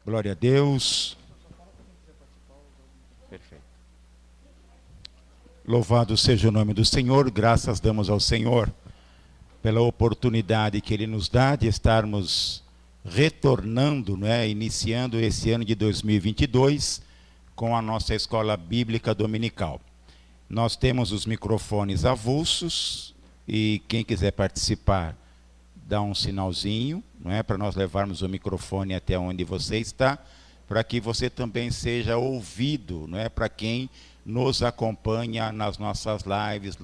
Glória a Deus. Perfeito. Louvado seja o nome do Senhor, graças damos ao Senhor pela oportunidade que Ele nos dá de estarmos retornando, iniciando esse ano de 2022 com a nossa escola bíblica dominical. Nós temos os microfones avulsos e quem quiser participar, dá um sinalzinho, para nós levarmos o microfone até onde você está, para que você também seja ouvido, para quem nos acompanha nas nossas lives,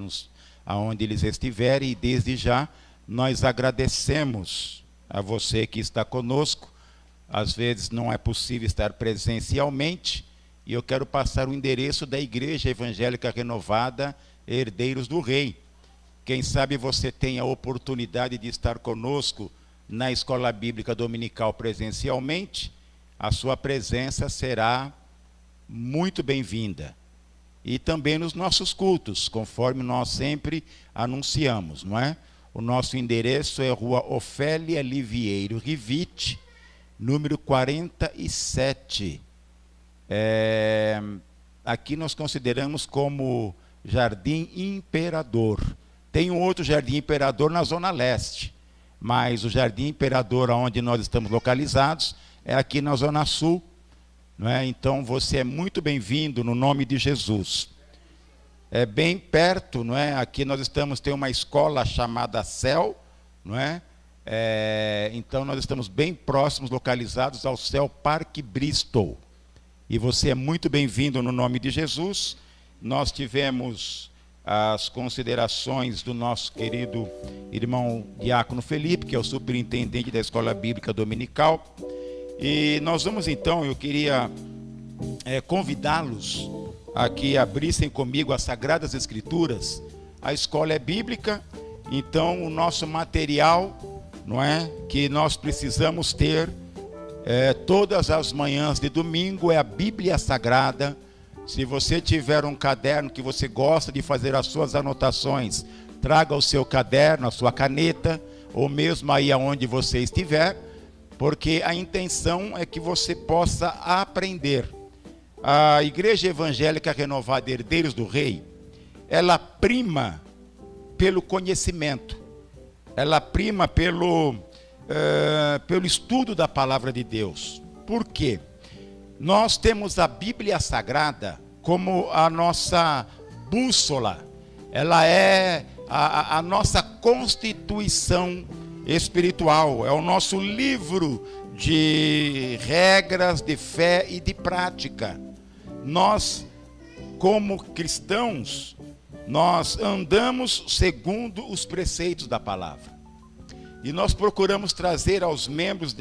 aonde eles estiverem, e desde já nós agradecemos a você que está conosco. Às vezes não é possível estar presencialmente, e eu quero passar o endereço da Igreja Evangélica Renovada, Herdeiros do Rei. Quem sabe você tem a oportunidade de estar conosco na Escola Bíblica Dominical presencialmente, a sua presença será muito bem-vinda. E também nos nossos cultos, conforme nós sempre anunciamos, O nosso endereço é Rua Ofélia Livieiro Rivite, número 47. Aqui nós consideramos como Jardim Imperador. Tem um outro Jardim Imperador na Zona Leste, mas o Jardim Imperador, onde nós estamos localizados, é aqui na Zona Sul. Então você é muito bem-vindo no nome de Jesus. É bem perto, Aqui nós tem uma escola chamada Céu, Então nós estamos bem próximos, localizados ao Céu Parque Bristol. E você é muito bem-vindo no nome de Jesus. Nós tivemos as considerações do nosso querido irmão Diácono Felipe, que é o superintendente da Escola Bíblica Dominical. E nós vamos então, eu queria convidá-los a que abrissem comigo as Sagradas Escrituras. A escola é bíblica, então o nosso material, que nós precisamos ter todas as manhãs de domingo é a Bíblia Sagrada. Se você tiver um caderno que você gosta de fazer as suas anotações, traga o seu caderno, a sua caneta, ou mesmo aí aonde você estiver, porque a intenção é que você possa aprender. A Igreja Evangélica Renovada Herdeiros do Rei, ela prima pelo conhecimento, ela prima pelo estudo da Palavra de Deus. Por quê? Nós temos a Bíblia Sagrada como a nossa bússola, ela é a nossa constituição espiritual, é o nosso livro de regras de fé e de prática. Nós, como cristãos, nós andamos segundo os preceitos da palavra. E nós procuramos trazer aos membros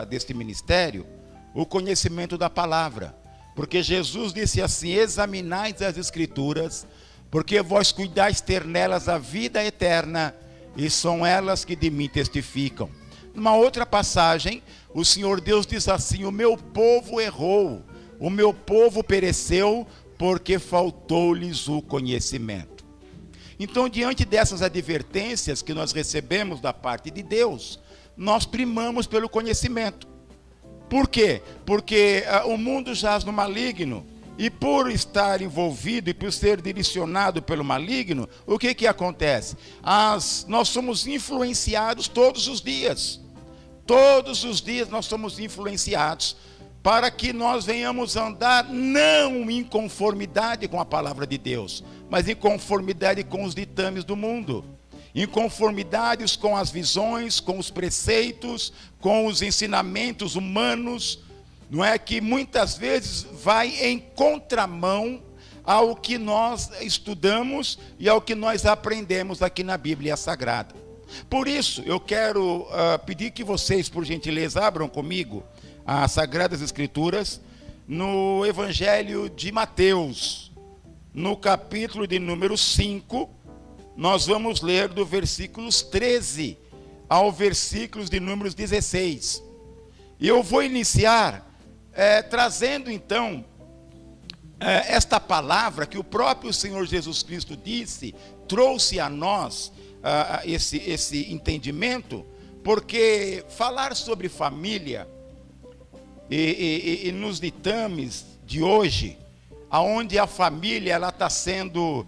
deste ministério o conhecimento da palavra. Porque Jesus disse assim: examinais as Escrituras, porque vós cuidais ter nelas a vida eterna, e são elas que de mim testificam. Numa outra passagem, o Senhor Deus diz assim: o meu povo errou, o meu povo pereceu, porque faltou-lhes o conhecimento. Então, diante dessas advertências que nós recebemos da parte de Deus, nós primamos pelo conhecimento. Por quê? Porque o mundo jaz no maligno, e por estar envolvido e por ser direcionado pelo maligno, o que acontece? Nós somos influenciados todos os dias. Todos os dias nós somos influenciados para que nós venhamos andar não em conformidade com a palavra de Deus, mas em conformidade com os ditames do mundo, em conformidades com as visões, com os preceitos, com os ensinamentos humanos, que muitas vezes vai em contramão ao que nós estudamos e ao que nós aprendemos aqui na Bíblia Sagrada. Por isso, eu quero pedir que vocês, por gentileza, abram comigo as Sagradas Escrituras no Evangelho de Mateus, no capítulo de número 5, nós vamos ler do versículos 13 ao versículos de números 16. E eu vou iniciar trazendo então esta palavra que o próprio Senhor Jesus Cristo disse, trouxe a nós esse entendimento, porque falar sobre família e nos ditames de hoje, aonde a família ela está sendo,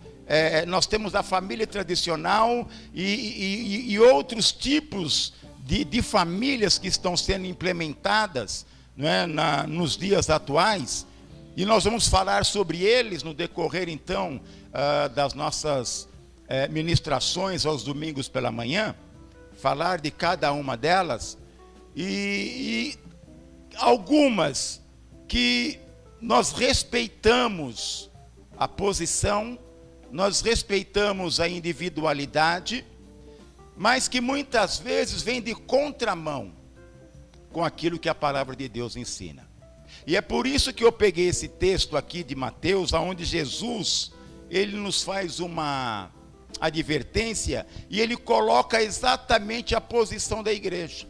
nós temos a família tradicional e outros tipos de famílias que estão sendo implementadas, não é, nos dias atuais, e nós vamos falar sobre eles no decorrer então das nossas ministrações aos domingos pela manhã, falar de cada uma delas, e algumas que nós respeitamos a posição, nós respeitamos a individualidade, mas que muitas vezes vem de contramão com aquilo que a palavra de Deus ensina. E é por isso que eu peguei esse texto aqui de Mateus, onde Jesus, ele nos faz uma advertência e ele coloca exatamente a posição da igreja.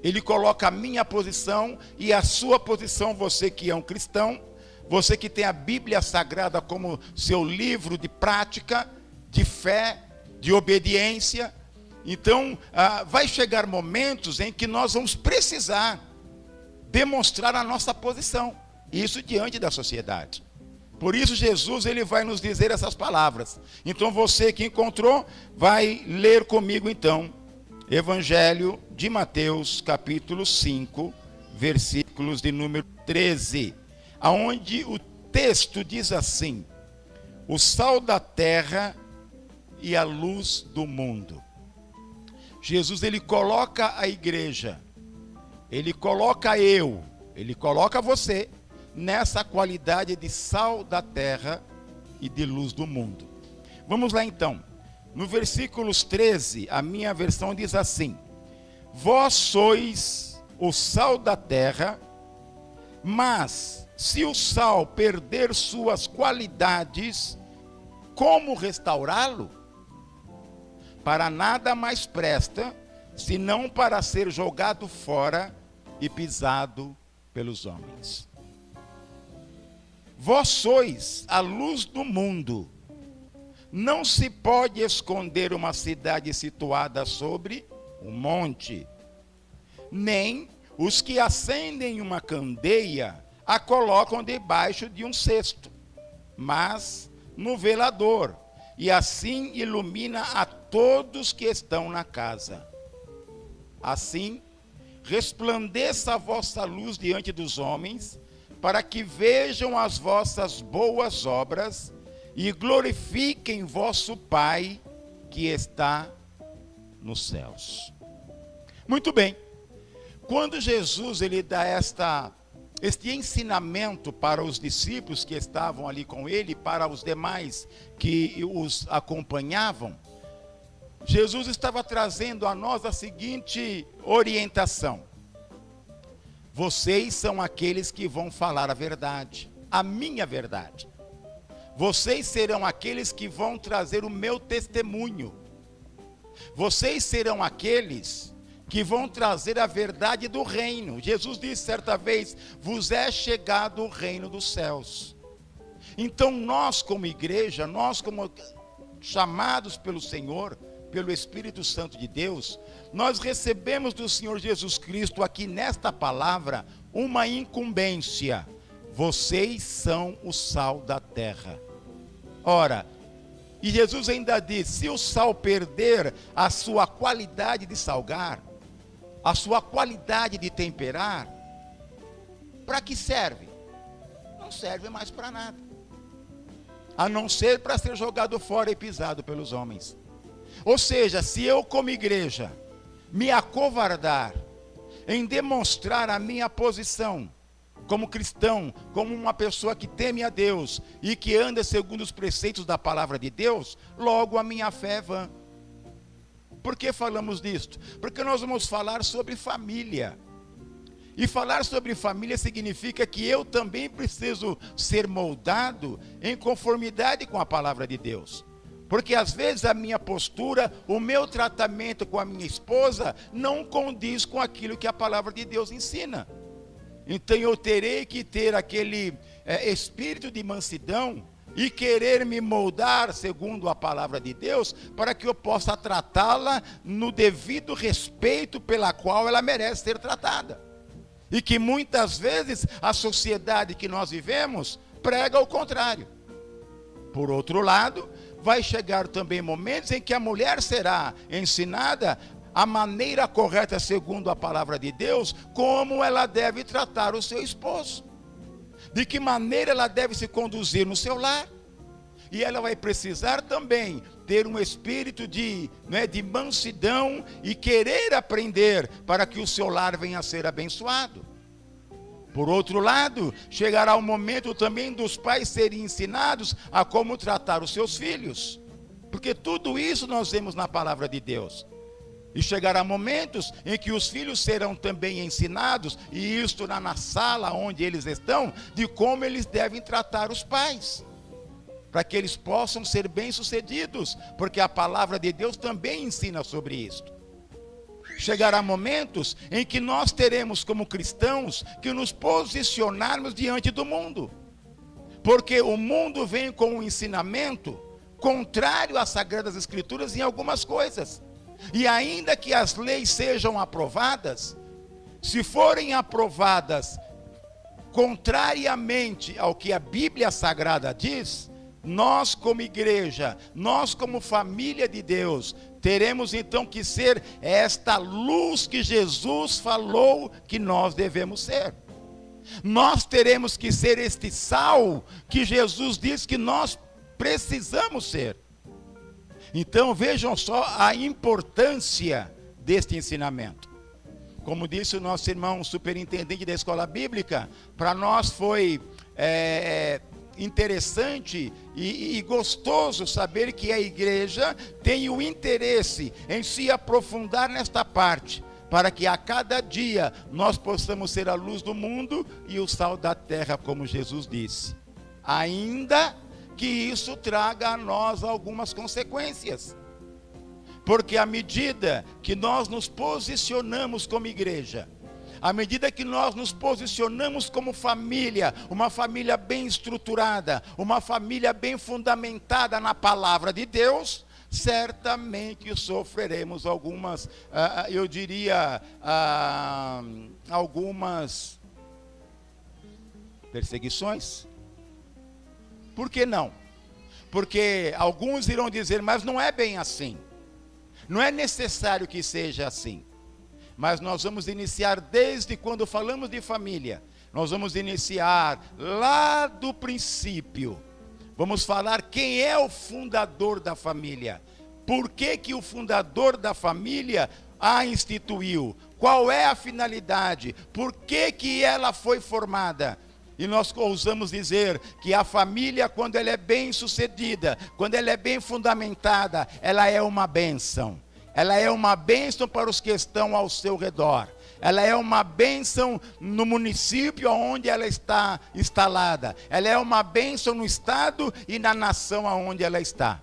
Ele coloca a minha posição e a sua posição, você que é um cristão, você que tem a Bíblia Sagrada como seu livro de prática, de fé, de obediência. Então, vai chegar momentos em que nós vamos precisar demonstrar a nossa posição, isso diante da sociedade. Por isso Jesus ele vai nos dizer essas palavras. Então você que encontrou, vai ler comigo então, Evangelho de Mateus, capítulo 5, versículos de número 13, aonde o texto diz assim: o sal da terra e a luz do mundo. Jesus ele coloca a igreja, ele coloca ele coloca você nessa qualidade de sal da terra e de luz do mundo. Vamos lá então, no versículos 13, a minha versão diz assim: vós sois o sal da terra, mas se o sal perder suas qualidades, como restaurá-lo? Para nada mais presta, senão para ser jogado fora e pisado pelos homens. Vós sois a luz do mundo. Não se pode esconder uma cidade situada sobre um monte, nem os que acendem uma candeia a colocam debaixo de um cesto, mas no velador, e assim ilumina a todos que estão na casa. Assim, resplandeça a vossa luz diante dos homens, para que vejam as vossas boas obras e glorifiquem vosso Pai que está nos céus. Muito bem. Quando Jesus ele dá este ensinamento para os discípulos que estavam ali com ele, para os demais que os acompanhavam, Jesus estava trazendo a nós a seguinte orientação: vocês são aqueles que vão falar a verdade, a minha verdade. Vocês serão aqueles que vão trazer o meu testemunho. Vocês serão aqueles que vão trazer a verdade do reino. Jesus disse certa vez: vos é chegado o reino dos céus. Então nós como igreja, nós como chamados pelo Senhor, pelo Espírito Santo de Deus, nós recebemos do Senhor Jesus Cristo aqui nesta palavra uma incumbência. Vocês são o sal da terra. Ora, e Jesus ainda diz: se o sal perder a sua qualidade de salgar, a sua qualidade de temperar, para que serve? Não serve mais para nada, a não ser para ser jogado fora e pisado pelos homens. Ou seja, se eu como igreja me acovardar em demonstrar a minha posição como cristão, como uma pessoa que teme a Deus e que anda segundo os preceitos da palavra de Deus, logo a minha fé é vã. Por que falamos disto? Porque nós vamos falar sobre família. E falar sobre família significa que eu também preciso ser moldado em conformidade com a palavra de Deus. Porque às vezes a minha postura, o meu tratamento com a minha esposa não condiz com aquilo que a palavra de Deus ensina. Então eu terei que ter aquele espírito de mansidão e querer me moldar segundo a palavra de Deus, para que eu possa tratá-la no devido respeito pela qual ela merece ser tratada. E que muitas vezes a sociedade que nós vivemos prega o contrário. Por outro lado, vai chegar também momentos em que a mulher será ensinada a maneira correta, segundo a palavra de Deus, como ela deve tratar o seu esposo, de que maneira ela deve se conduzir no seu lar. E ela vai precisar também ter um espírito de mansidão e querer aprender para que o seu lar venha a ser abençoado. Por outro lado, chegará o momento também dos pais serem ensinados a como tratar os seus filhos, porque tudo isso nós vemos na palavra de Deus. E chegará momentos em que os filhos serão também ensinados, e isto na sala onde eles estão, de como eles devem tratar os pais, para que eles possam ser bem-sucedidos, porque a palavra de Deus também ensina sobre isto. Chegará momentos em que nós teremos como cristãos que nos posicionarmos diante do mundo, porque o mundo vem com um ensinamento contrário às Sagradas Escrituras em algumas coisas. E ainda que as leis sejam aprovadas, se forem aprovadas contrariamente ao que a Bíblia Sagrada diz, nós como igreja, nós como família de Deus, teremos então que ser esta luz que Jesus falou que nós devemos ser. Nós teremos que ser este sal que Jesus diz que nós precisamos ser. Então vejam só a importância deste ensinamento. Como disse o nosso irmão superintendente da escola bíblica, para nós foi interessante e gostoso saber que a igreja tem o interesse em se aprofundar nesta parte, para que a cada dia nós possamos ser a luz do mundo e o sal da terra, como Jesus disse. Ainda que isso traga a nós algumas consequências, porque à medida que nós nos posicionamos como igreja, à medida que nós nos posicionamos como família, uma família bem estruturada, uma família bem fundamentada na palavra de Deus, certamente sofreremos algumas, algumas perseguições. Por que não? Porque alguns irão dizer, mas não é bem assim. Não é necessário que seja assim. Mas nós vamos iniciar desde quando falamos de família. Nós vamos iniciar lá do princípio. Vamos falar quem é o fundador da família. Por que o fundador da família a instituiu? Qual é a finalidade? Por que ela foi formada? E nós ousamos dizer que a família, quando ela é bem sucedida, quando ela é bem fundamentada, ela é uma bênção. Ela é uma bênção para os que estão ao seu redor. Ela é uma bênção no município onde ela está instalada. Ela é uma bênção no estado e na nação onde ela está.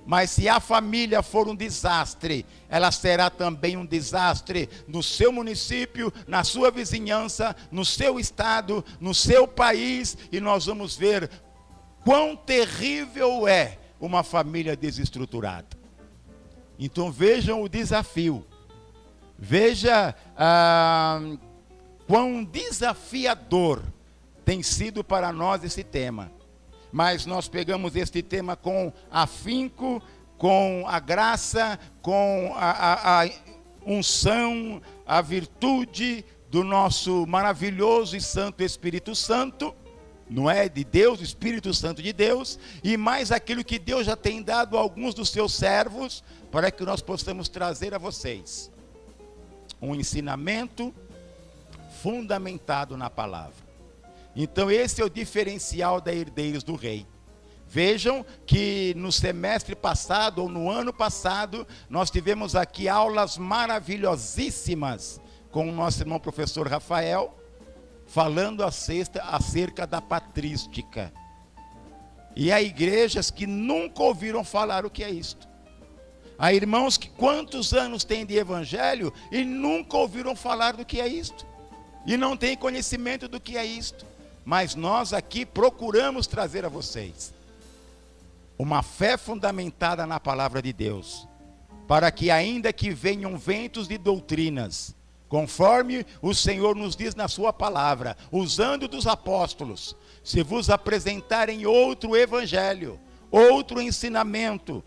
Mas se a família for um desastre, ela será também um desastre no seu município, na sua vizinhança, no seu estado, no seu país. E nós vamos ver quão terrível é uma família desestruturada. Então vejam o desafio. Veja quão desafiador tem sido para nós esse tema. Mas nós pegamos este tema com afinco, com a graça, com a unção, a virtude do nosso maravilhoso e santo Espírito Santo, não é? De Deus, o Espírito Santo de Deus, e mais aquilo que Deus já tem dado a alguns dos seus servos, para que nós possamos trazer a vocês um ensinamento fundamentado na palavra. Então esse é o diferencial da Herdeiros do Rei. Vejam que no semestre passado, ou no ano passado, nós tivemos aqui aulas maravilhosíssimas com o nosso irmão professor Rafael, falando acerca da patrística. E há igrejas que nunca ouviram falar o que é isto. Há irmãos que quantos anos têm de evangelho e nunca ouviram falar do que é isto. E não têm conhecimento do que é isto. Mas nós aqui procuramos trazer a vocês uma fé fundamentada na palavra de Deus, para que ainda que venham ventos de doutrinas, conforme o Senhor nos diz na sua palavra, usando dos apóstolos, se vos apresentarem outro evangelho, outro ensinamento,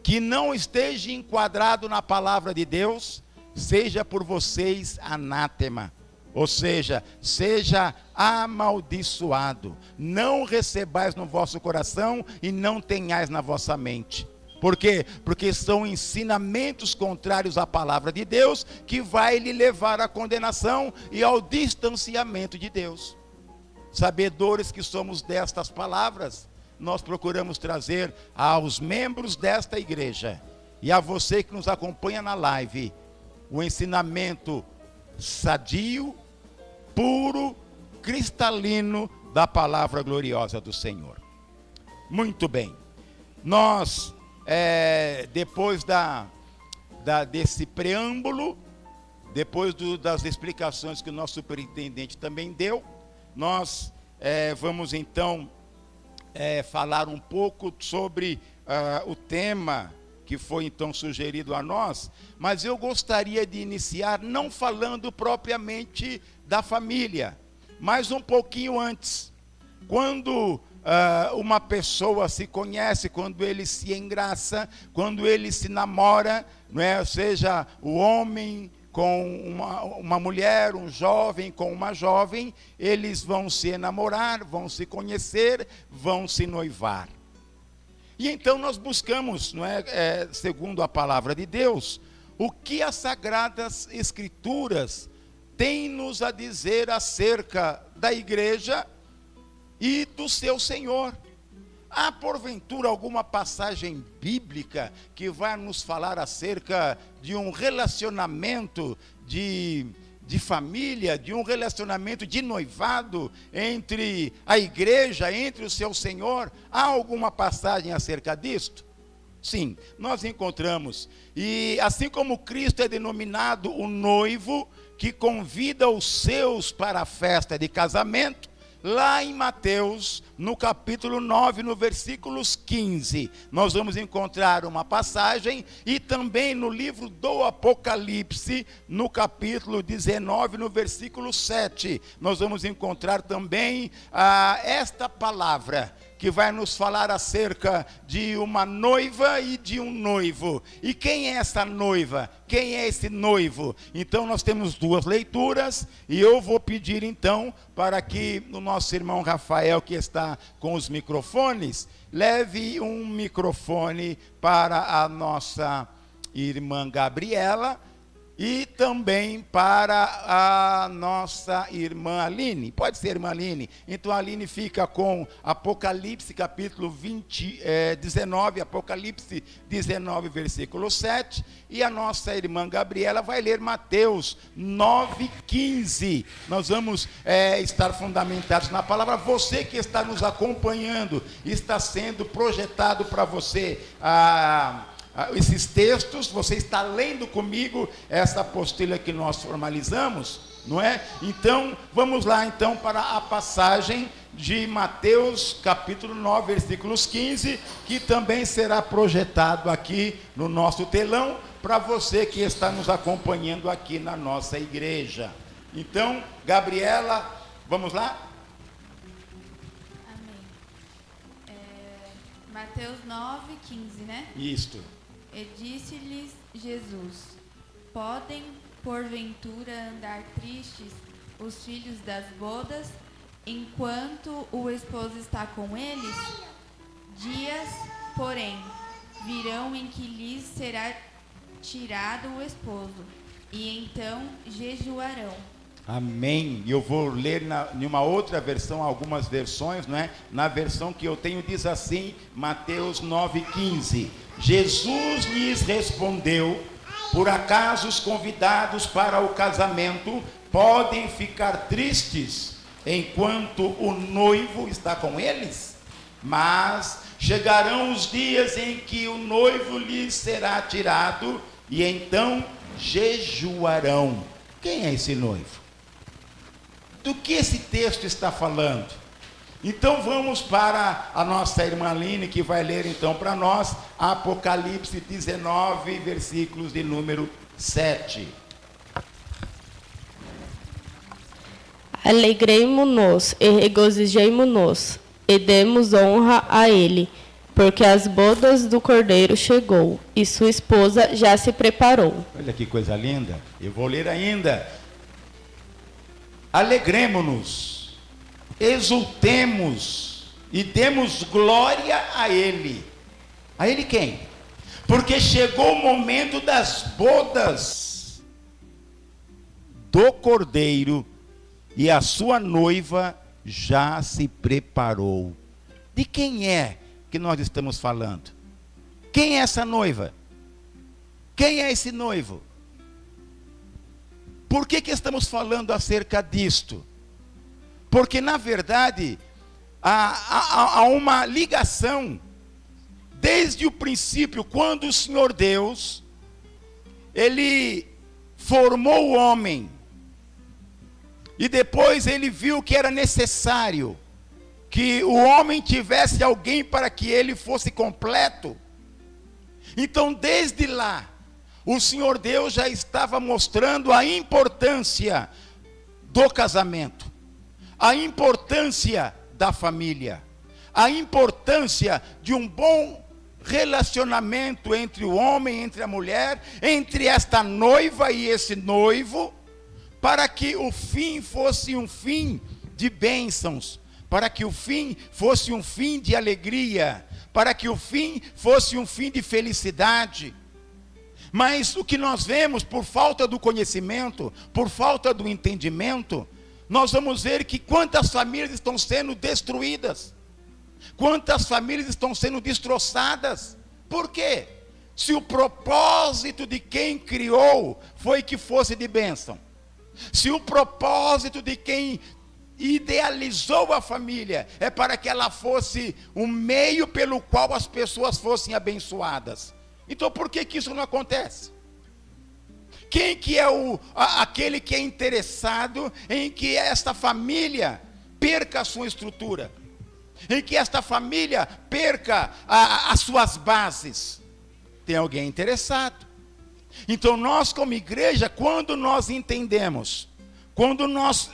que não esteja enquadrado na palavra de Deus, seja por vocês anátema, ou seja, seja amaldiçoado, não recebais no vosso coração e não tenhais na vossa mente. Por quê? Porque são ensinamentos contrários à palavra de Deus, que vai lhe levar à condenação e ao distanciamento de Deus. Sabedores que somos destas palavras, nós procuramos trazer aos membros desta igreja e a você que nos acompanha na live, o ensinamento sadio, puro, cristalino da palavra gloriosa do Senhor. Muito bem, nós, depois desse preâmbulo, depois das explicações que o nosso superintendente também deu, nós vamos então falar um pouco sobre o tema que foi então sugerido a nós, mas eu gostaria de iniciar não falando propriamente da família, mas um pouquinho antes. Quando uma pessoa se conhece, quando ele se engraça, quando ele se namora, não é? Seja o homem com uma mulher, um jovem com uma jovem, eles vão se enamorar, vão se conhecer, vão se noivar. E então nós buscamos, não é, segundo a palavra de Deus, o que as Sagradas Escrituras têm nos a dizer acerca da igreja e do seu Senhor. Há porventura alguma passagem bíblica que vai nos falar acerca de um relacionamento de família, de um relacionamento de noivado entre a igreja, entre o seu Senhor? Há alguma passagem acerca disto? Sim, nós encontramos. E assim como Cristo é denominado o noivo que convida os seus para a festa de casamento, lá em Mateus, no capítulo 9, no versículos 15, nós vamos encontrar uma passagem, e também no livro do Apocalipse, no capítulo 19, no versículo 7, nós vamos encontrar também esta palavra, que vai nos falar acerca de uma noiva e de um noivo. E quem é essa noiva? Quem é esse noivo? Então nós temos duas leituras, e eu vou pedir então para que o nosso irmão Rafael, que está com os microfones, leve um microfone para a nossa irmã Gabriela, e também para a nossa irmã Aline. Pode ser, irmã Aline? Então a Aline fica com Apocalipse capítulo 19, Apocalipse 19, versículo 7, e a nossa irmã Gabriela vai ler Mateus 9, 15. Nós vamos estar fundamentados na palavra. Você que está nos acompanhando, está sendo projetado para você esses textos, você está lendo comigo essa apostila que nós formalizamos, não é? Então, vamos lá então para a passagem de Mateus, capítulo 9, versículos 15, que também será projetado aqui no nosso telão, para você que está nos acompanhando aqui na nossa igreja. Então, Gabriela, vamos lá? Amém. Mateus 9, 15, né? Isto. E disse-lhes Jesus: podem, porventura, andar tristes os filhos das bodas, enquanto o esposo está com eles? Dias, porém, virão em que lhes será tirado o esposo, e então jejuarão. Amém. Eu vou ler em uma outra versão, algumas versões, não é? Na versão que eu tenho diz assim, Mateus 9,15. Jesus lhes respondeu: por acaso os convidados para o casamento podem ficar tristes enquanto o noivo está com eles? Mas chegarão os dias em que o noivo lhes será tirado, e então jejuarão. Quem é esse noivo? Do que esse texto está falando? Então vamos para a nossa irmã Aline, que vai ler então para nós Apocalipse 19, versículos de número 7. Alegremo-nos e regozijemo-nos, e demos honra a ele, porque as bodas do Cordeiro chegou, e sua esposa já se preparou. Olha que coisa linda. Eu vou ler ainda. Alegremo-nos, exultemos e demos glória a ele. A ele quem? Porque chegou o momento das bodas do Cordeiro e a sua noiva já se preparou. De quem é que nós estamos falando? Quem é essa noiva? Quem é esse noivo? Por que estamos falando acerca disto? Porque na verdade há uma ligação desde o princípio, quando o Senhor Deus ele formou o homem e depois ele viu que era necessário que o homem tivesse alguém para que ele fosse completo. Então desde lá o Senhor Deus já estava mostrando a importância do casamento, a importância da família, a importância de um bom relacionamento entre o homem, entre a mulher, entre esta noiva e esse noivo, para que o fim fosse um fim de bênçãos, para que o fim fosse um fim de alegria, para que o fim fosse um fim de felicidade. Mas o que nós vemos, por falta do conhecimento, por falta do entendimento, nós vamos ver que quantas famílias estão sendo destruídas, quantas famílias estão sendo destroçadas. Por quê? Se o propósito de quem criou foi que fosse de bênção, se o propósito de quem idealizou a família é para que ela fosse um meio pelo qual as pessoas fossem abençoadas, então por que isso não acontece? Quem que é aquele que é interessado em que esta família perca a sua estrutura, em que esta família perca as suas bases? Tem alguém interessado. Então nós como igreja, quando nós entendemos, quando nós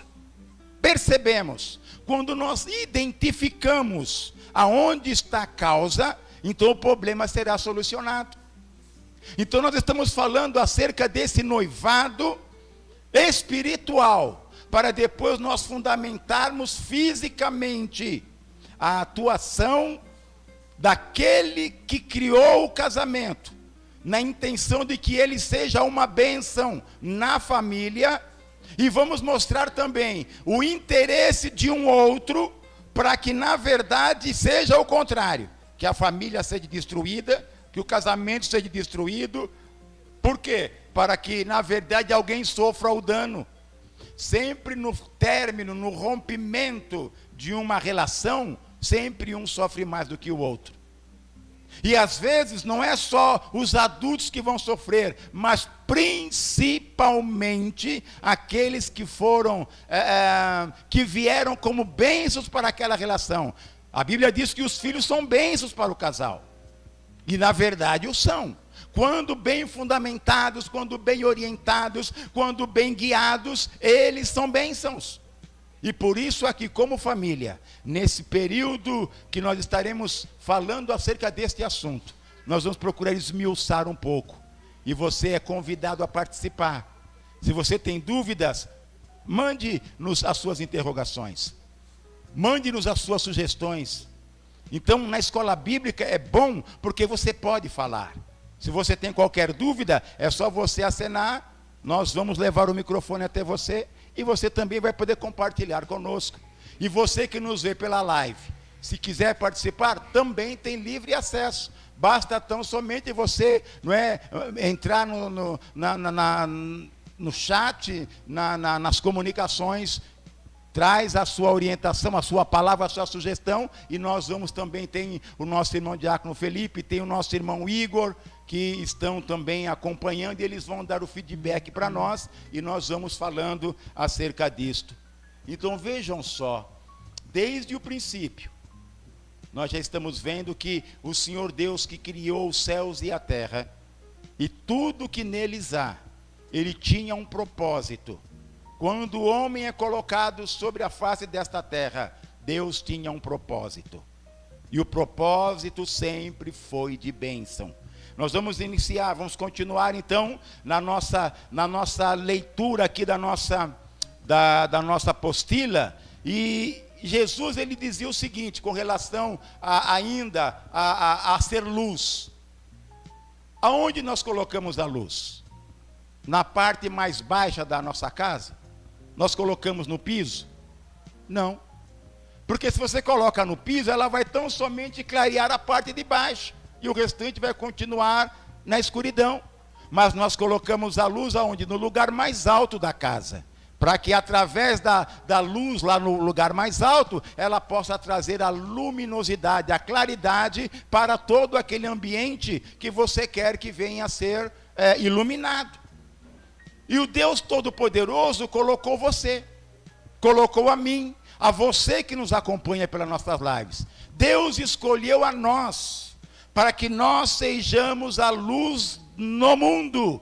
percebemos, quando nós identificamos aonde está a causa, então o problema será solucionado. Então nós estamos falando acerca desse noivado espiritual, para depois nós fundamentarmos fisicamente a atuação daquele que criou o casamento, na intenção de que ele seja uma bênção na família, e vamos mostrar também o interesse de um outro, para que na verdade seja o contrário, que a família seja destruída, que o casamento seja destruído. Por quê? Para que na verdade alguém sofra o dano. Sempre no término, no rompimento de uma relação, sempre um sofre mais do que o outro. E às vezes não é só os adultos que vão sofrer, mas principalmente aqueles que foram, que vieram como bênçãos para aquela relação. A Bíblia diz que os filhos são bênçãos para o casal. E na verdade o são. Quando bem fundamentados, quando bem orientados, quando bem guiados, eles são bênçãos. E por isso aqui como família, nesse período que nós estaremos falando acerca deste assunto, nós vamos procurar esmiuçar um pouco. E você é convidado a participar. Se você tem dúvidas, mande-nos as suas interrogações. Mande-nos as suas sugestões. Então, na escola bíblica é bom porque você pode falar. Se você tem qualquer dúvida, é só você acenar, nós vamos levar o microfone até você e você também vai poder compartilhar conosco. E você que nos vê pela live, se quiser participar, também tem livre acesso. Basta tão somente você entrar no chat, nas comunicações, traz a sua orientação, a sua palavra, a sua sugestão, e nós vamos também, tem o nosso irmão Diácono Felipe, tem o nosso irmão Igor, que estão também acompanhando, e eles vão dar o feedback para nós, e nós vamos falando acerca disto. Então vejam só, desde o princípio, nós já estamos vendo que o Senhor Deus que criou os céus e a terra, e tudo que neles há, Ele tinha um propósito. quando o homem é colocado sobre a face desta terra, Deus tinha um propósito. E o propósito sempre foi de bênção. Nós vamos continuar então na nossa leitura aqui da nossa apostila. E Jesus, ele dizia o seguinte, com relação a ser luz. Aonde nós colocamos a luz? Na parte mais baixa da nossa casa? Nós colocamos no piso? Não. Porque se você coloca no piso, ela vai tão somente clarear a parte de baixo. E o restante vai continuar na escuridão. Mas nós colocamos a luz aonde? No lugar mais alto da casa. Para que através da luz lá no lugar mais alto, ela possa trazer a luminosidade, a claridade para todo aquele ambiente que você quer que venha a ser iluminado. E o Deus Todo-Poderoso colocou você, colocou a mim, a você que nos acompanha pelas nossas lives. Deus escolheu a nós, para que nós sejamos a luz no mundo.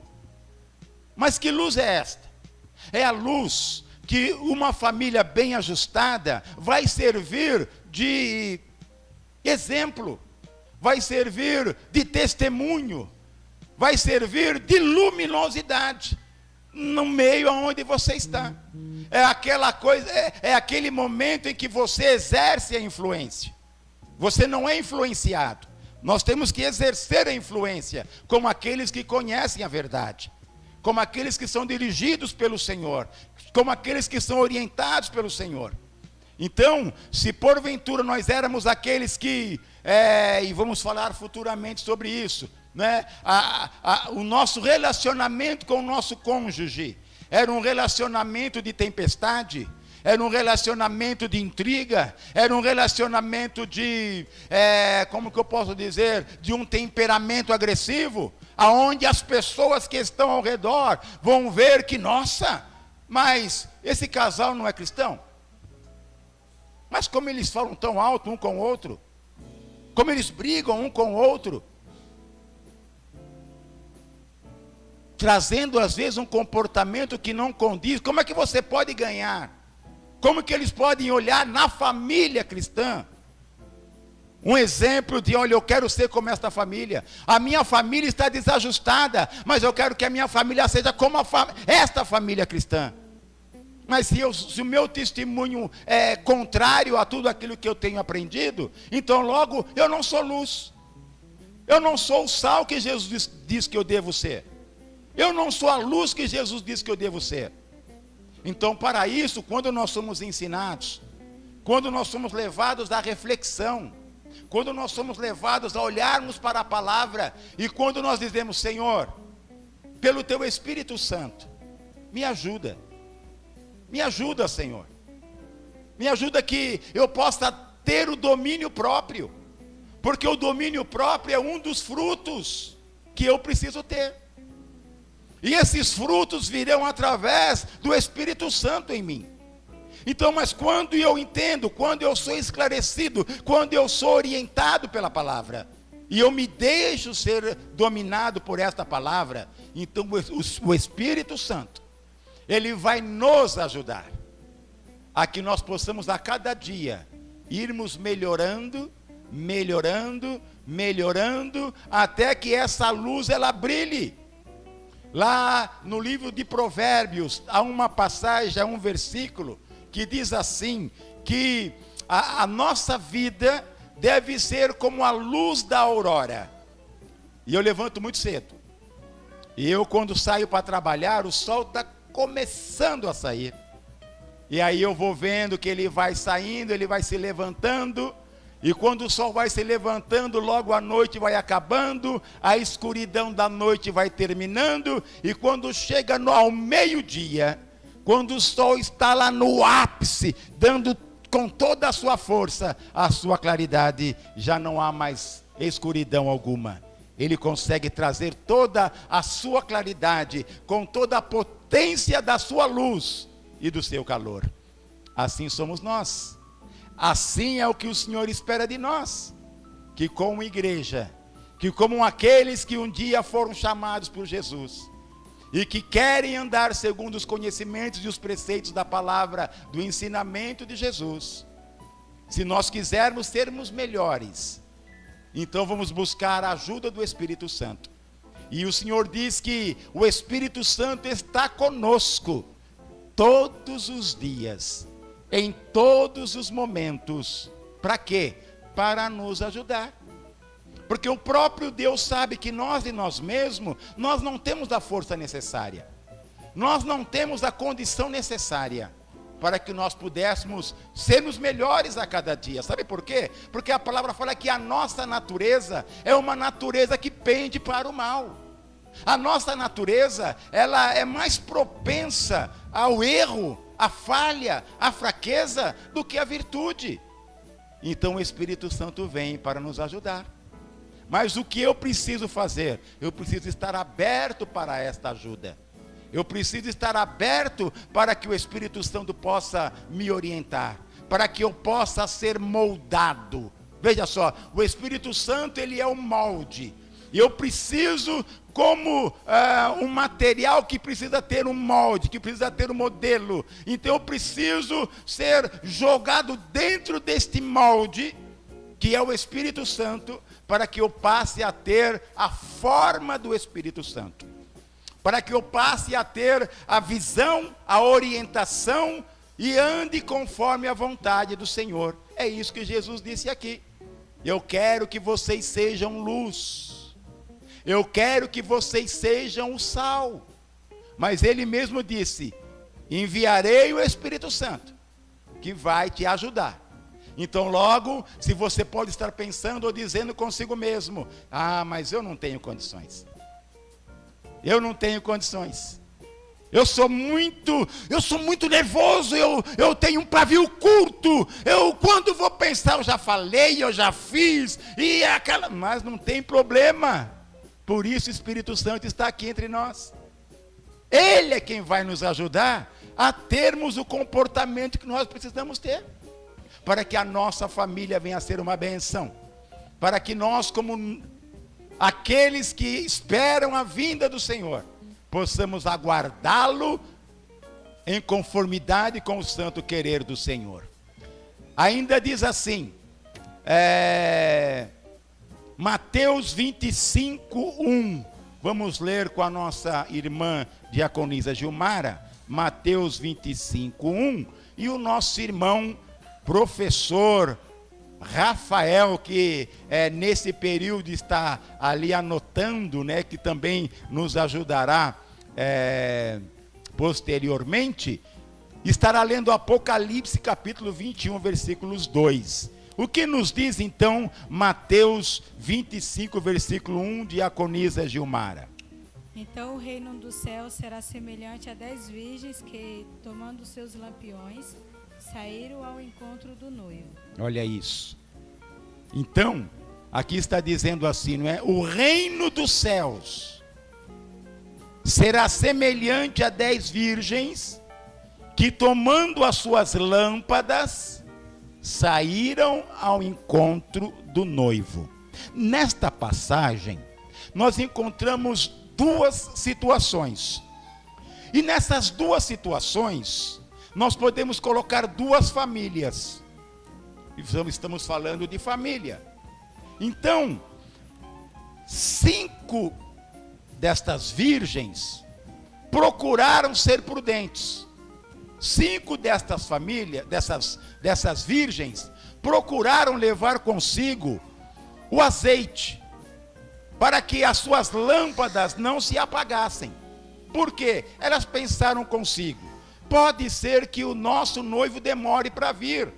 Mas que luz é esta? É a luz que uma família bem ajustada vai servir de exemplo, vai servir de testemunho, vai servir de luminosidade no meio aonde você está. É aquela coisa, é aquele momento em que você exerce a influência. Você não é influenciado. Nós temos que exercer a influência como aqueles que conhecem a verdade, como aqueles que são dirigidos pelo Senhor, como aqueles que são orientados pelo Senhor. Então, se porventura nós éramos aqueles que, e vamos falar futuramente sobre isso, né? O nosso relacionamento com o nosso cônjuge era um relacionamento de tempestade, era um relacionamento de intriga, era um relacionamento de, como que eu posso dizer, de um temperamento agressivo, aonde as pessoas que estão ao redor vão ver que, nossa, mas esse casal não é cristão? Mas como eles falam tão alto um com o outro, como eles brigam um com o outro, trazendo às vezes um comportamento que não condiz, como é que você pode ganhar? Como que eles podem olhar na família cristã? Um exemplo de, olha, eu quero ser como esta família. A minha família está desajustada, mas eu quero que a minha família seja como esta família cristã. Mas se o meu testemunho é contrário a tudo aquilo que eu tenho aprendido, então logo eu não sou luz. Eu não sou o sal que Jesus diz que eu devo ser. Eu não sou a luz que Jesus diz que eu devo ser. Então, para isso, quando nós somos ensinados, quando nós somos levados à reflexão, quando nós somos levados a olharmos para a palavra, e quando nós dizemos, Senhor, pelo Teu Espírito Santo, me ajuda, Senhor, me ajuda que eu possa ter o domínio próprio, porque o domínio próprio é um dos frutos que eu preciso ter. E esses frutos virão através do Espírito Santo em mim. Então, mas quando eu entendo, quando eu sou esclarecido, quando eu sou orientado pela palavra, e eu me deixo ser dominado por esta palavra, então o Espírito Santo, ele vai nos ajudar a que nós possamos a cada dia irmos melhorando, até que essa luz ela brilhe. Lá no livro de Provérbios, há uma passagem, há um versículo que diz assim, que a nossa vida deve ser como a luz da aurora. E eu levanto muito cedo. E eu, quando saio para trabalhar, o sol está começando a sair. E aí eu vou vendo que ele vai saindo, ele vai se levantando. E quando o sol vai se levantando, logo a noite vai acabando, a escuridão da noite vai terminando, e quando chega ao meio-dia, quando o sol está lá no ápice, dando com toda a sua força, a sua claridade, já não há mais escuridão alguma. Ele consegue trazer toda a sua claridade, com toda a potência da sua luz e do seu calor. Assim somos nós. Assim é o que o Senhor espera de nós, que como igreja, que como aqueles que um dia foram chamados por Jesus, e que querem andar segundo os conhecimentos e os preceitos da palavra, do ensinamento de Jesus. Se nós quisermos sermos melhores, então vamos buscar a ajuda do Espírito Santo. E o Senhor diz que o Espírito Santo está conosco todos os dias, em todos os momentos. Para quê? Para nos ajudar. Porque o próprio Deus sabe que nós e nós mesmos, nós não temos a força necessária. Nós não temos a condição necessária para que nós pudéssemos sermos melhores a cada dia. Sabe por quê? Porque a palavra fala que a nossa natureza é uma natureza que pende para o mal. A nossa natureza, ela é mais propensa ao erro, à falha, à fraqueza, do que à virtude. Então o Espírito Santo vem para nos ajudar. Mas o que eu preciso fazer? Eu preciso estar aberto para esta ajuda. Eu preciso estar aberto para que o Espírito Santo possa me orientar, para que eu possa ser moldado. Veja só, o Espírito Santo, ele é o molde. E eu preciso, como um material que precisa ter um molde, que precisa ter um modelo. Então eu preciso ser jogado dentro deste molde, que é o Espírito Santo, para que eu passe a ter a forma do Espírito Santo. Para que eu passe a ter a visão, a orientação e ande conforme a vontade do Senhor. É isso que Jesus disse aqui. Eu quero que vocês sejam luz. Eu quero que vocês sejam o sal. Mas ele mesmo disse: enviarei o Espírito Santo, que vai te ajudar. Então logo, se você pode estar pensando ou dizendo consigo mesmo: ah, mas eu não tenho condições. Eu não tenho condições. Eu sou muito nervoso, eu tenho um pavio curto. Quando vou pensar, eu já falei, eu já fiz, mas não tem problema. Por isso o Espírito Santo está aqui entre nós. Ele é quem vai nos ajudar a termos o comportamento que nós precisamos ter, para que a nossa família venha a ser uma bênção, para que nós, como aqueles que esperam a vinda do Senhor, possamos aguardá-lo em conformidade com o santo querer do Senhor. Ainda diz assim, Mateus 25:1. Vamos ler com a nossa irmã diaconisa Gilmara, Mateus 25:1, e o nosso irmão professor Rafael, que nesse período está ali anotando, né, que também nos ajudará posteriormente, estará lendo Apocalipse capítulo 21, versículos 2. O que nos diz então Mateus 25, versículo 1, diaconisa Gilmara? Então o reino dos céus será semelhante a 10 virgens que, tomando seus lampiões, saíram ao encontro do noivo. Olha isso. Então, aqui está dizendo assim, não é? O reino dos céus será semelhante a 10 virgens que, tomando as suas lâmpadas, saíram ao encontro do noivo. Nesta passagem, nós encontramos duas situações. E nessas duas situações, nós podemos colocar duas famílias. Estamos falando de família. Então, 5 destas virgens procuraram ser prudentes. 5 destas famílias, dessas virgens, procuraram levar consigo o azeite, para que as suas lâmpadas não se apagassem. Por quê? Elas pensaram consigo: pode ser que o nosso noivo demore para vir.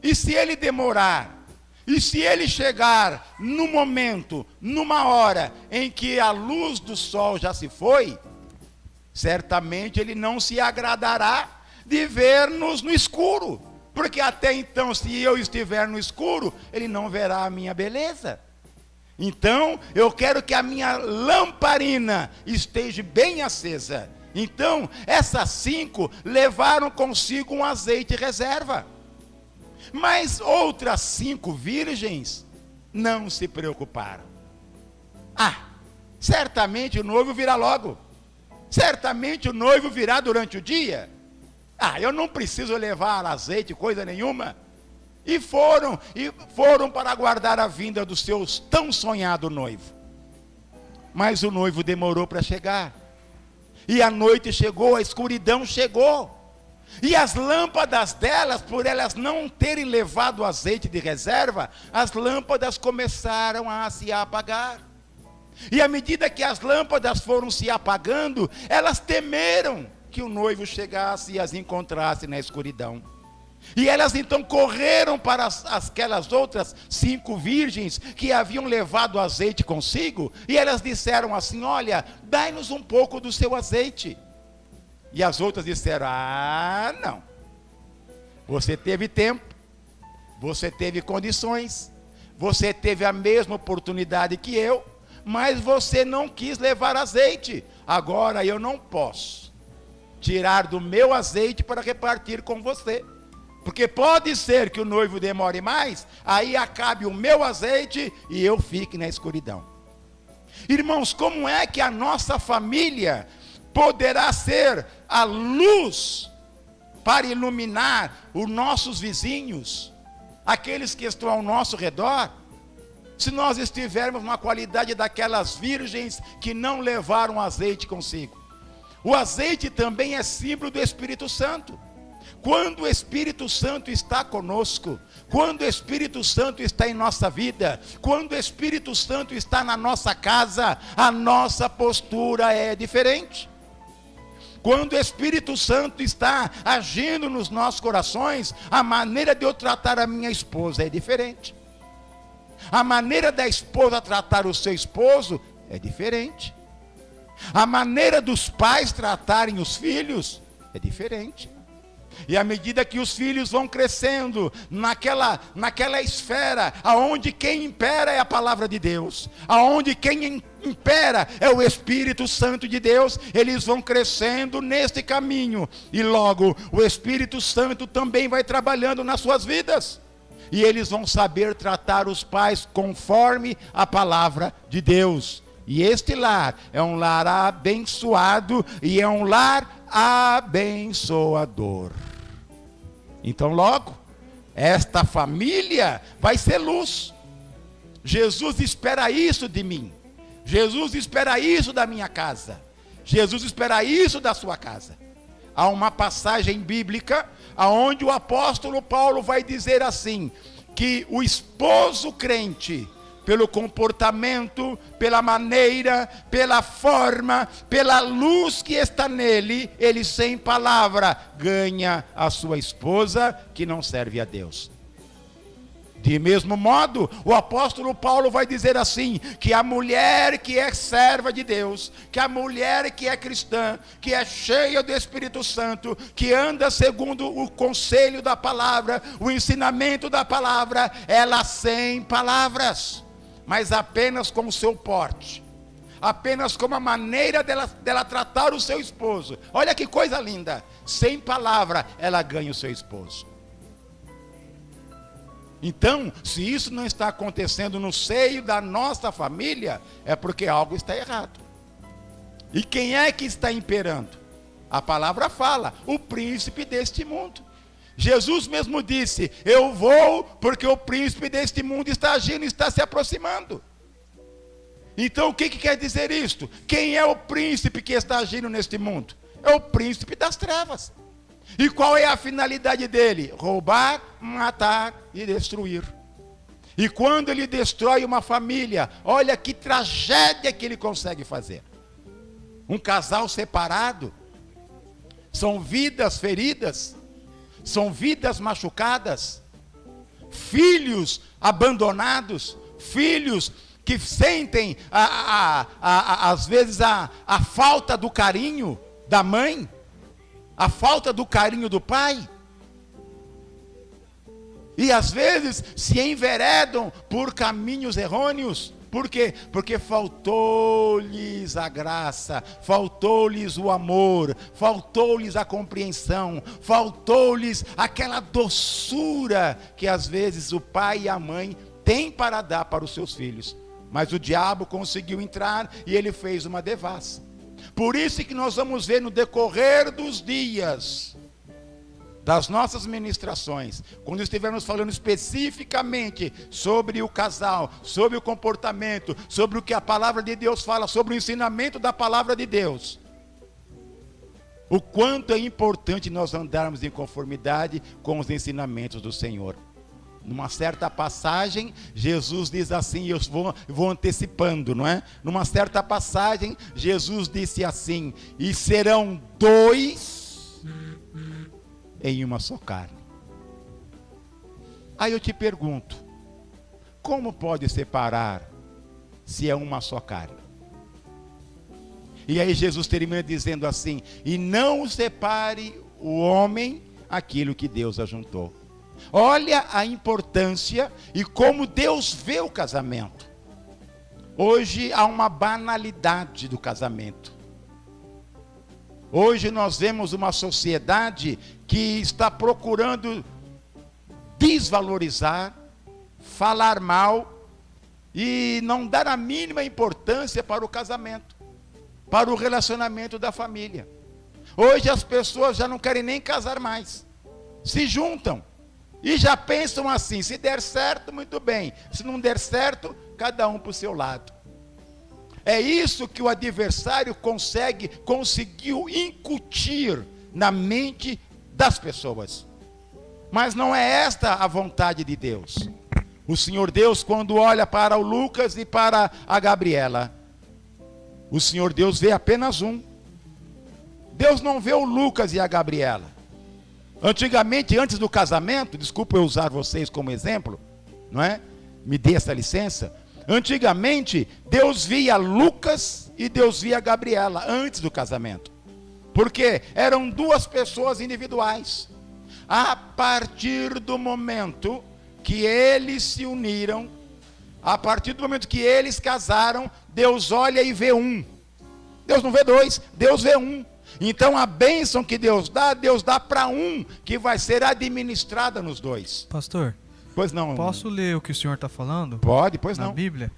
E se ele demorar, e se ele chegar no momento, numa hora em que a luz do sol já se foi, certamente ele não se agradará de ver-nos no escuro. Porque até então, se eu estiver no escuro, ele não verá a minha beleza. Então, eu quero que a minha lamparina esteja bem acesa. Então, essas 5 levaram consigo um azeite reserva. Mas outras 5 virgens não se preocuparam. certamente o noivo virá logo. Certamente o noivo virá durante o dia. Eu não preciso levar azeite, coisa nenhuma. E foram para aguardar a vinda do seu tão sonhado noivo. Mas o noivo demorou para chegar. E a noite chegou, a escuridão chegou. E as lâmpadas delas, por elas não terem levado azeite de reserva, as lâmpadas começaram a se apagar. E à medida que as lâmpadas foram se apagando, elas temeram que o noivo chegasse e as encontrasse na escuridão. E elas então correram para aquelas outras 5 virgens que haviam levado azeite consigo, e elas disseram assim: olha, dai-nos um pouco do seu azeite. E as outras disseram: não, você teve tempo, você teve condições, você teve a mesma oportunidade que eu, mas você não quis levar azeite. Agora eu não posso tirar do meu azeite para repartir com você, porque pode ser que o noivo demore mais, aí acabe o meu azeite e eu fique na escuridão. Irmãos, como é que a nossa família poderá ser a luz para iluminar os nossos vizinhos, aqueles que estão ao nosso redor, se nós estivermos na qualidade daquelas virgens que não levaram azeite consigo? O azeite também é símbolo do Espírito Santo. Quando o Espírito Santo está conosco, quando o Espírito Santo está em nossa vida, quando o Espírito Santo está na nossa casa, a nossa postura é diferente. Quando o Espírito Santo está agindo nos nossos corações, a maneira de eu tratar a minha esposa é diferente. A maneira da esposa tratar o seu esposo é diferente. A maneira dos pais tratarem os filhos é diferente. E à medida que os filhos vão crescendo naquela esfera, aonde quem impera é a palavra de Deus, aonde quem impera é o Espírito Santo de Deus, eles vão crescendo neste caminho, e logo o Espírito Santo também vai trabalhando nas suas vidas, e eles vão saber tratar os pais conforme a palavra de Deus. E este lar é um lar abençoado e é um lar abençoador. Então logo, esta família vai ser luz. Jesus espera isso de mim. Jesus espera isso da minha casa. Jesus espera isso da sua casa. Há uma passagem bíblica onde o apóstolo Paulo vai dizer assim, que o esposo crente, pelo comportamento, pela maneira, pela forma, pela luz que está nele, ele sem palavra ganha a sua esposa que não serve a Deus. De mesmo modo, o apóstolo Paulo vai dizer assim, que a mulher que é serva de Deus, que a mulher que é cristã, que é cheia do Espírito Santo, que anda segundo o conselho da palavra, o ensinamento da palavra, ela sem palavras, mas apenas com o seu porte, apenas com a maneira dela tratar o seu esposo. Olha que coisa linda, sem palavra ela ganha o seu esposo. Então, se isso não está acontecendo no seio da nossa família, é porque algo está errado. E quem é que está imperando? A palavra fala, o príncipe deste mundo. Jesus mesmo disse, eu vou porque o príncipe deste mundo está agindo, está se aproximando. Então o que quer dizer isto? Quem é o príncipe que está agindo neste mundo? É o príncipe das trevas. E qual é a finalidade dele? Roubar, matar e destruir. E quando ele destrói uma família, olha que tragédia que ele consegue fazer. Um casal separado, são vidas feridas, são vidas machucadas, filhos abandonados, filhos que sentem às vezes a falta do carinho da mãe, a falta do carinho do pai, e às vezes se enveredam por caminhos errôneos. Por quê? Porque faltou-lhes a graça, faltou-lhes o amor, faltou-lhes a compreensão, faltou-lhes aquela doçura que às vezes o pai e a mãe têm para dar para os seus filhos. mas o diabo conseguiu entrar e ele fez uma devassa. Por isso que nós vamos ver no decorrer dos dias, das nossas ministrações, quando estivermos falando especificamente sobre o casal, sobre o comportamento, sobre o que a palavra de Deus fala, sobre o ensinamento da palavra de Deus, o quanto é importante nós andarmos em conformidade com os ensinamentos do Senhor. Numa certa passagem, Jesus diz assim, eu vou antecipando, não é? Numa certa passagem, Jesus disse assim, e serão dois em uma só carne. Aí eu te pergunto, como pode separar se é uma só carne? E aí Jesus termina dizendo assim, e não separe o homem aquilo que Deus ajuntou. Olha a importância e como Deus vê o casamento. Hoje há uma banalidade do casamento. Hoje nós vemos uma sociedade que está procurando desvalorizar, falar mal e não dar a mínima importância para o casamento, para o relacionamento da família. Hoje as pessoas já não querem nem casar mais, se juntam e já pensam assim, se der certo, muito bem, se não der certo, cada um para o seu lado. É isso que o adversário conseguiu incutir na mente das pessoas. Mas não é esta a vontade de Deus. O Senhor Deus, quando olha para o Lucas e para a Gabriela, o Senhor Deus vê apenas um. Deus não vê o Lucas e a Gabriela. Antigamente, antes do casamento, desculpa eu usar vocês como exemplo, não é? Me dê essa licença. Antigamente, Deus via Lucas e Deus via Gabriela antes do casamento. Porque eram duas pessoas individuais. A partir do momento que eles se uniram, a partir do momento que eles casaram, Deus olha e vê um. Deus não vê dois, Deus vê um. Então a bênção que Deus dá para um, que vai ser administrada nos dois. Pastor, pois não. Posso ler o que o senhor está falando? Pode, pois na não. Bíblia.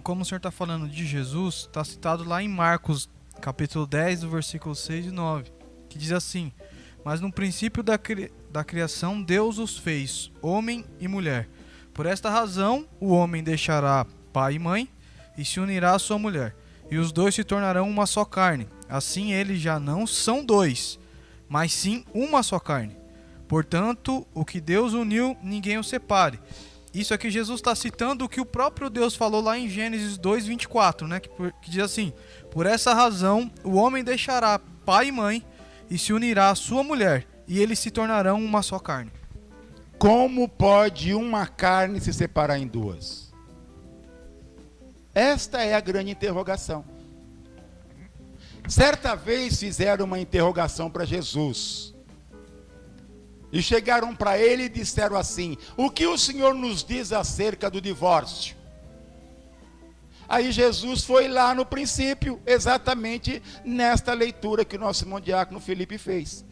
Como o senhor está falando de Jesus, está citado lá em Marcos, capítulo 10, do versículo 6 e 9, que diz assim, mas no princípio da criação Deus os fez, homem e mulher. Por esta razão o homem deixará pai e mãe e se unirá à sua mulher, e os dois se tornarão uma só carne. Assim eles já não são dois, mas sim uma só carne. Portanto, o que Deus uniu, ninguém o separe. Isso aqui Jesus está citando o que o próprio Deus falou lá em Gênesis 2:24, né? Que diz assim, por essa razão o homem deixará pai e mãe e se unirá à sua mulher, e eles se tornarão uma só carne. Como pode uma carne se separar em duas? Esta é a grande interrogação. Certa vez fizeram uma interrogação para Jesus. E chegaram para ele e disseram assim, o que o Senhor nos diz acerca do divórcio? Aí Jesus foi lá no princípio, exatamente nesta leitura que o nosso irmão diácono Felipe fez.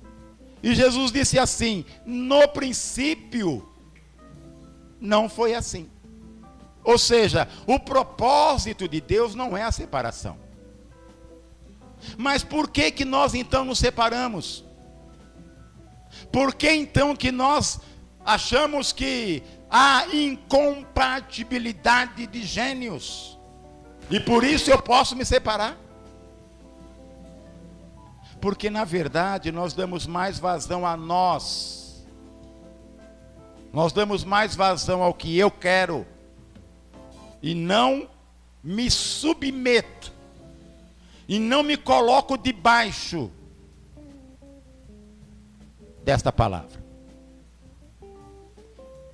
E Jesus disse assim, no princípio, não foi assim. Ou seja, o propósito de Deus não é a separação. Mas por que nós então nos separamos? Por que então que nós achamos que há incompatibilidade de gênios? E por isso eu posso me separar? Porque na verdade nós damos mais vazão a nós. Nós damos mais vazão ao que eu quero. E não me submeto. E não me coloco debaixo desta palavra.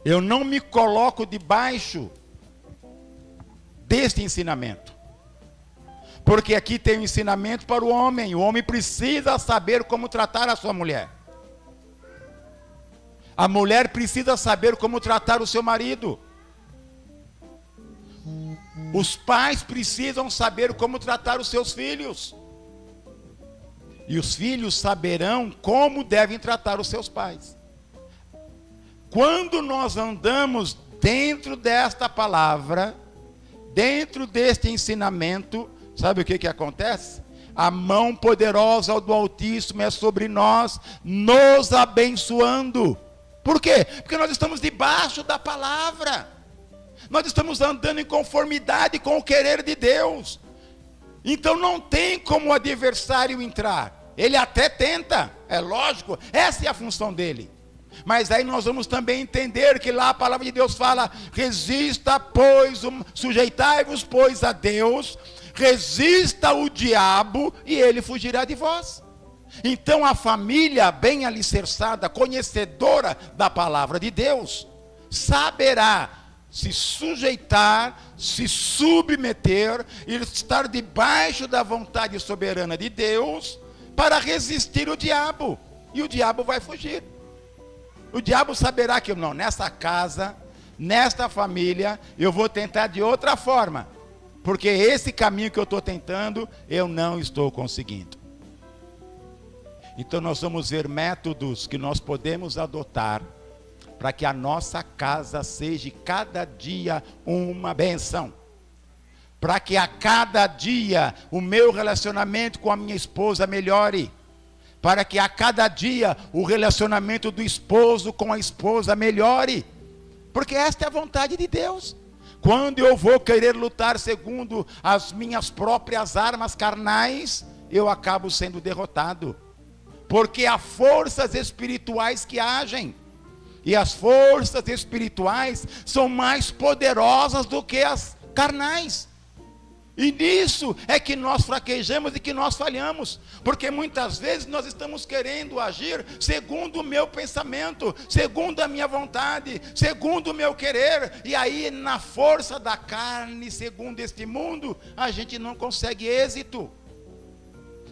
Eu não me coloco debaixo deste ensinamento. Porque aqui tem um ensinamento para o homem. O homem precisa saber como tratar a sua mulher. A mulher precisa saber como tratar o seu marido. Os pais precisam saber como tratar os seus filhos. E os filhos saberão como devem tratar os seus pais. Quando nós andamos dentro desta palavra, dentro deste ensinamento, sabe o que acontece? A mão poderosa do Altíssimo é sobre nós, nos abençoando. Por quê? Porque nós estamos debaixo da palavra. Nós estamos andando em conformidade com o querer de Deus. Então não tem como o adversário entrar. Ele até tenta, é lógico, essa é a função dele. Mas aí nós vamos também entender que lá a palavra de Deus fala: resista, pois, sujeitai-vos, pois, a Deus, resista o diabo e ele fugirá de vós. Então a família bem alicerçada, conhecedora da palavra de Deus, saberá se sujeitar, se submeter e estar debaixo da vontade soberana de Deus para resistir o diabo. E o diabo vai fugir. O diabo saberá que não, nessa casa, nesta família, eu vou tentar de outra forma. Porque esse caminho que eu estou tentando, eu não estou conseguindo. Então nós vamos ver métodos que nós podemos adotar para que a nossa casa seja cada dia uma bênção. Para que a cada dia o meu relacionamento com a minha esposa melhore. Para que a cada dia o relacionamento do esposo com a esposa melhore. Porque esta é a vontade de Deus. Quando eu vou querer lutar segundo as minhas próprias armas carnais, eu acabo sendo derrotado. Porque há forças espirituais que agem. E as forças espirituais são mais poderosas do que as carnais. E nisso é que nós fraquejamos e que nós falhamos. Porque muitas vezes nós estamos querendo agir segundo o meu pensamento, segundo a minha vontade, segundo o meu querer. E aí na força da carne, segundo este mundo, a gente não consegue êxito.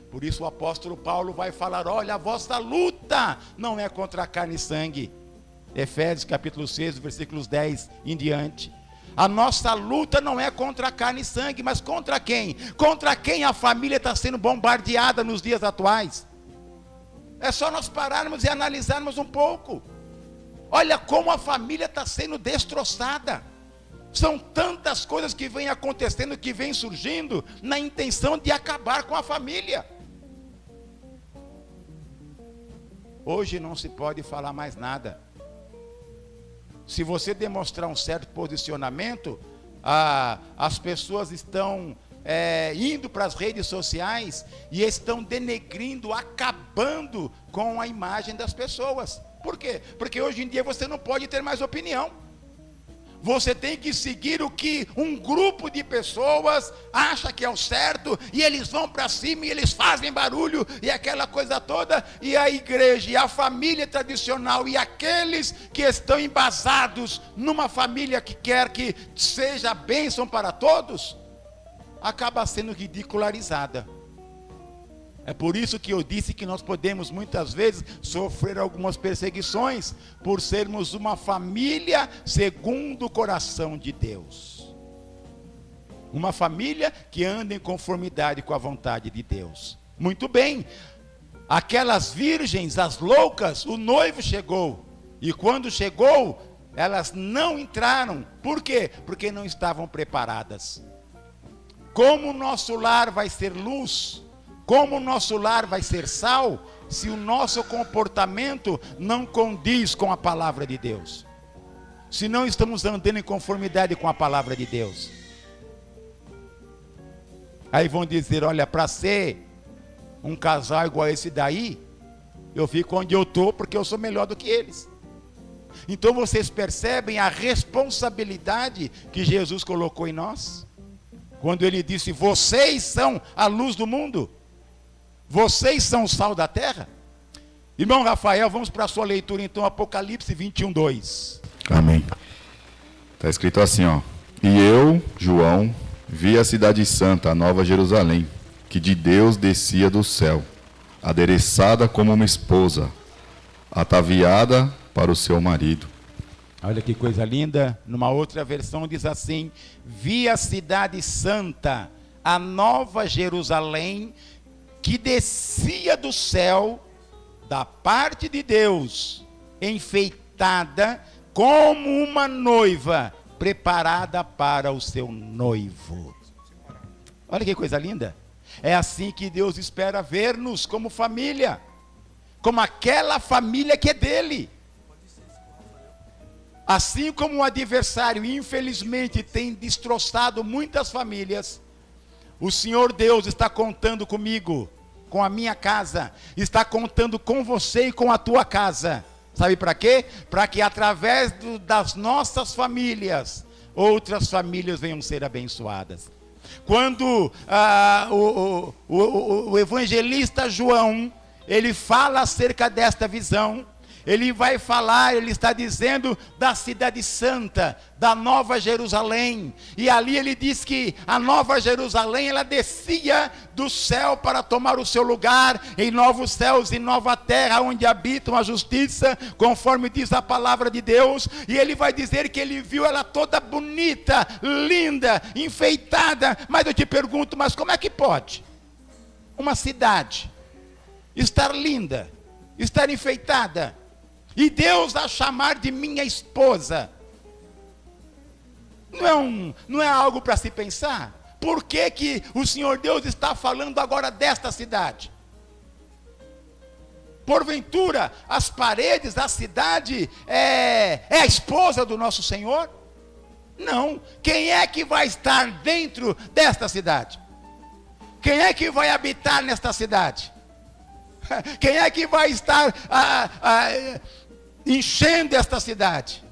Por isso o apóstolo Paulo vai falar: olha, a vossa luta não é contra carne e sangue. Efésios capítulo 6, versículos 10 em diante. A nossa luta não é contra carne e sangue, mas contra quem? Contra quem a família está sendo bombardeada nos dias atuais. É só nós pararmos e analisarmos um pouco. Olha como a família está sendo destroçada. São tantas coisas que vêm acontecendo, que vêm surgindo, na intenção de acabar com a família. Hoje não se pode falar mais nada. Se você demonstrar um certo posicionamento, as pessoas estão indo para as redes sociais e estão denegrindo, acabando com a imagem das pessoas. Por quê? Porque hoje em dia você não pode ter mais opinião. Você tem que seguir o que um grupo de pessoas acha que é o certo, e eles vão para cima e eles fazem barulho e aquela coisa toda. E a igreja e a família tradicional e aqueles que estão embasados numa família que quer que seja bênção para todos, acaba sendo ridicularizada. É por isso que eu disse que nós podemos muitas vezes sofrer algumas perseguições por sermos uma família segundo o coração de Deus. Uma família que anda em conformidade com a vontade de Deus. Muito bem, aquelas virgens, as loucas, o noivo chegou. E quando chegou, elas não entraram. Por quê? Porque não estavam preparadas. Como o nosso lar vai ser luz, como o nosso lar vai ser sal, se o nosso comportamento não condiz com a palavra de Deus? Se não estamos andando em conformidade com a palavra de Deus. Aí vão dizer: olha, para ser um casal igual a esse daí, eu fico onde eu estou porque eu sou melhor do que eles. Então vocês percebem a responsabilidade que Jesus colocou em nós? Quando ele disse: vocês são a luz do mundo. Vocês são o sal da terra. Irmão Rafael, vamos para a sua leitura então, Apocalipse 21, 2. Amém. Está escrito assim, ó: e eu, João, vi a cidade santa, a nova Jerusalém, que de Deus descia do céu, adereçada como uma esposa, ataviada para o seu marido. Olha que coisa linda. Numa outra versão diz assim: vi a cidade santa, a nova Jerusalém, que descia do céu, da parte de Deus, enfeitada como uma noiva preparada para o seu noivo. Olha que coisa linda. É assim que Deus espera ver-nos como família, como aquela família que é dele. Assim como o adversário, infelizmente, tem destroçado muitas famílias, o Senhor Deus está contando comigo, com a minha casa, está contando com você e com a tua casa. Sabe para quê? Para que através das nossas famílias, outras famílias venham ser abençoadas. Quando o evangelista João, ele fala acerca desta visão, ele vai falar, ele está dizendo da cidade santa, da Nova Jerusalém. E ali ele diz que a Nova Jerusalém, ela descia do céu para tomar o seu lugar em novos céus e nova terra, onde habitam a justiça, conforme diz a palavra de Deus. E ele vai dizer que ele viu ela toda bonita, linda, enfeitada. Mas eu te pergunto, mas como é que pode uma cidade estar linda, estar enfeitada, e Deus a chamar de minha esposa? Não é algo para se pensar? Por que que o Senhor Deus está falando agora desta cidade? Porventura, as paredes da cidade é a esposa do nosso Senhor? Não. Quem é que vai estar dentro desta cidade? Quem é que vai habitar nesta cidade? Quem é que vai estar enchendo esta cidade?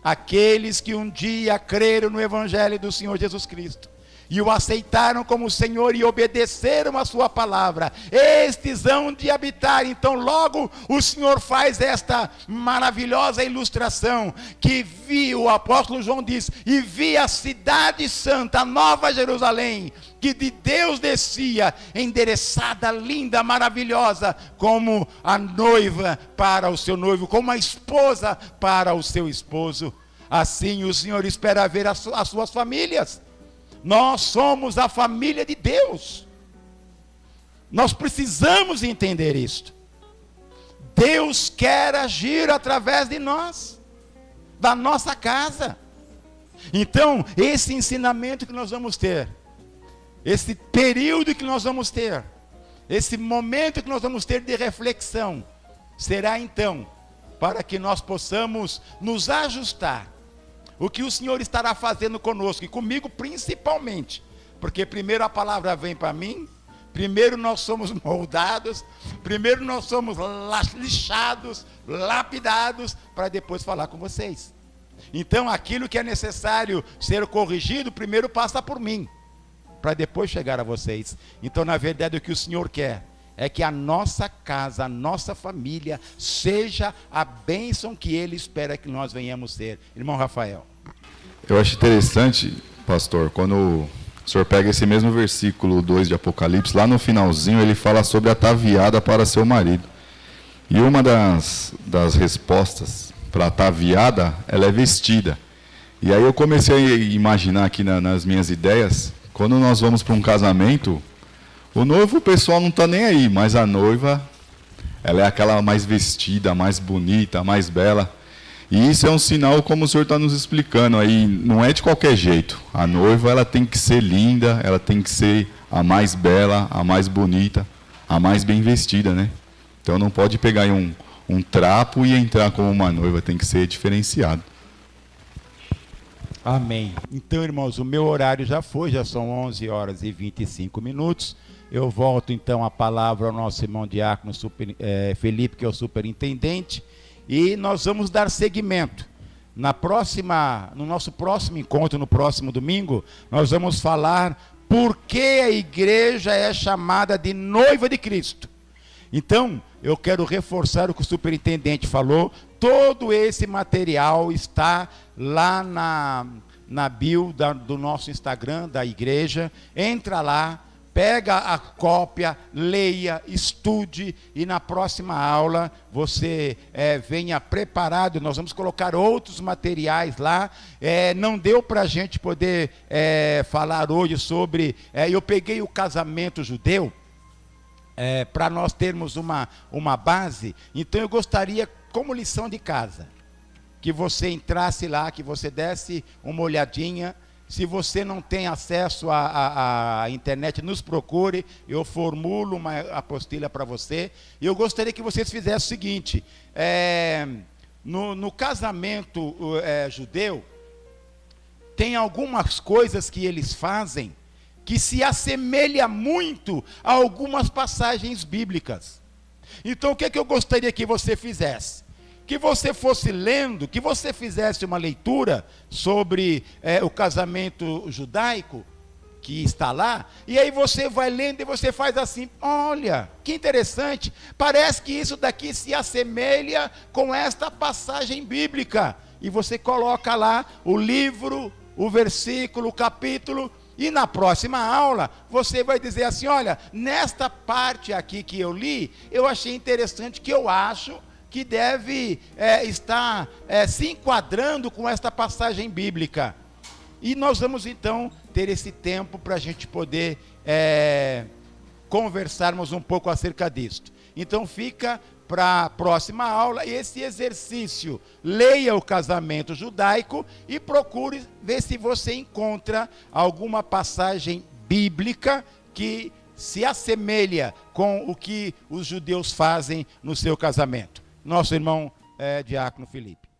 Aqueles que um dia creram no Evangelho do Senhor Jesus Cristo e o aceitaram como Senhor e obedeceram a sua palavra, estes hão de habitar. Então logo o Senhor faz esta maravilhosa ilustração, que viu, o apóstolo João diz, e vi a cidade santa, a Nova Jerusalém, que de Deus descia, endereçada, linda, maravilhosa, como a noiva para o seu noivo, como a esposa para o seu esposo. Assim o Senhor espera ver as suas famílias. Nós somos a família de Deus. Nós precisamos entender isto. Deus quer agir através de nós, da nossa casa. Então, esse ensinamento que nós vamos ter, esse período que nós vamos ter, esse momento que nós vamos ter de reflexão, será então para que nós possamos nos ajustar. O que o Senhor estará fazendo conosco, e comigo principalmente, porque primeiro a palavra vem para mim, primeiro nós somos moldados, primeiro nós somos lixados, lapidados, para depois falar com vocês. Então aquilo que é necessário ser corrigido, primeiro passa por mim, para depois chegar a vocês. Então na verdade o que o Senhor quer é que a nossa casa, a nossa família, seja a bênção que Ele espera que nós venhamos ser. Irmão Rafael. Eu acho interessante, pastor, quando o senhor pega esse mesmo versículo 2 de Apocalipse, lá no finalzinho ele fala sobre ataviada para seu marido. E uma das respostas para ataviada, ela é vestida. E aí eu comecei a imaginar aqui nas minhas ideias, quando nós vamos para um casamento, o noivo, o pessoal não está nem aí, mas a noiva, ela é aquela mais vestida, mais bonita, mais bela. E isso é um sinal, como o senhor está nos explicando aí, não é de qualquer jeito. A noiva, ela tem que ser linda, ela tem que ser a mais bela, a mais bonita, a mais bem vestida, né? Então não pode pegar aí um trapo e entrar como uma noiva, tem que ser diferenciado. Amém. Então, irmãos, o meu horário já foi, já são 11 horas e 25 minutos. Eu volto então a palavra ao nosso irmão diácono Felipe, que é o superintendente, e nós vamos dar seguimento. No nosso próximo encontro, no próximo domingo, nós vamos falar por que a igreja é chamada de noiva de Cristo. Então, eu quero reforçar o que o superintendente falou. Todo esse material está lá na bio do nosso Instagram, da igreja. Entra lá, pega a cópia, leia, estude, e na próxima aula você venha preparado. Nós vamos colocar outros materiais lá. Não deu para a gente poder falar hoje sobre... eu peguei o casamento judeu, para nós termos uma base. Então eu gostaria, como lição de casa, que você entrasse lá, que você desse uma olhadinha. Se você não tem acesso à internet, nos procure, eu formulo uma apostila para você. E eu gostaria que vocês fizessem o seguinte, no casamento judeu, tem algumas coisas que eles fazem que se assemelha muito a algumas passagens bíblicas. Então, o que é que eu gostaria que você fizesse? Que você fosse lendo, que você fizesse uma leitura sobre o casamento judaico, que está lá, e aí você vai lendo e você faz assim, olha, que interessante, parece que isso daqui se assemelha com esta passagem bíblica. E você coloca lá o livro, o versículo, o capítulo, e na próxima aula você vai dizer assim, olha, nesta parte aqui que eu li, eu achei interessante, que eu acho que deve estar se enquadrando com esta passagem bíblica. E nós vamos então ter esse tempo para a gente poder conversarmos um pouco acerca disto. Então fica para a próxima aula esse exercício. Leia o casamento judaico e procure ver se você encontra alguma passagem bíblica que se assemelha com o que os judeus fazem no seu casamento. Nosso irmão Diácono Felipe.